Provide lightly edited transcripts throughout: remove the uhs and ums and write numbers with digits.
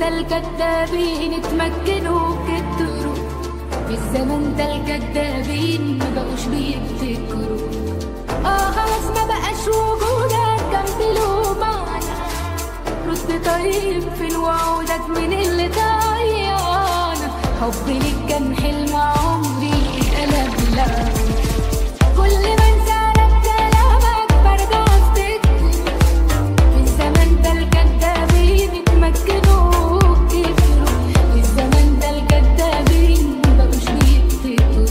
ده الكدابين اتمكنوا كتروا، في الزمن ده الكدابين ما بقوش بيفتكروا. خلاص ما بقاش وجودك جنبي له معنى، رد طيب فين وعودك من اللي ضيعنا. حبي ليك كان حلم عمري اتقلب لعنة، كل ما انسى لك كلامك برجع افتكر، في الزمن ده الكدابين اتمكنوا كتروا، في الزمن ده الكدابين مبقوش بيفتكروا.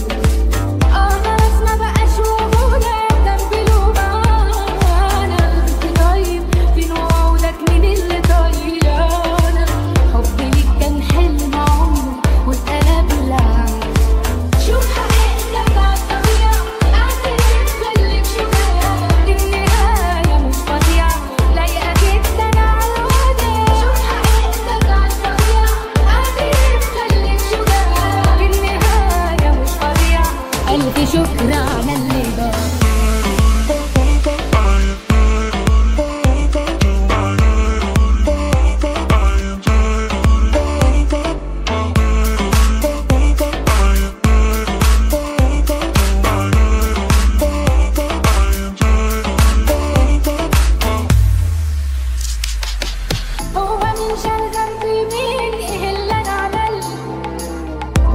خلاص ما بقاش وجودك جنبي له معنى، رد طيب فين وعودك من اللي ضيعنا. حبي ليك كان حلم عمري واتقلب لعنة، شوف حقيقتك عالطبيعة، اعترف خليك شجاع، النهاية مش فظيعة لايقة جدا عالوداع. شوف حقيقتك عالطبيعة، اعترف خليك شجاع، النهاية مش فظيعة. ألف شكر على اللي ضاع. هو مين شال ذنبي مين؟ ايه اللي انا عملته؟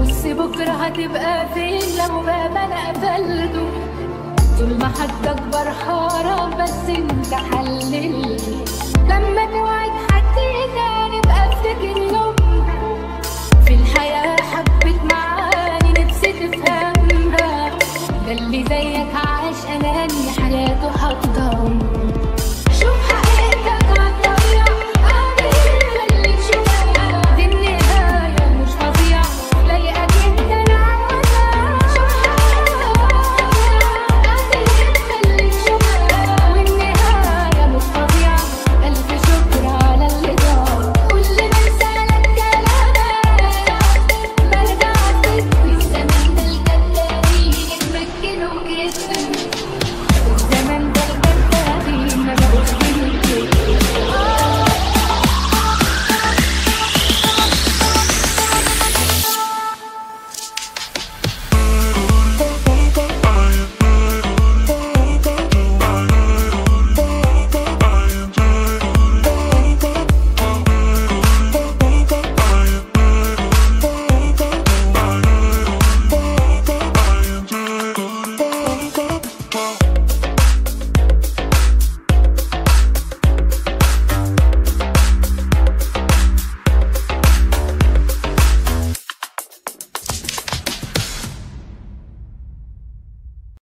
بص بكره هتبقى فين لو باب انا قفلته؟ طول ما حد اكبر حرام بس انت حللني، لما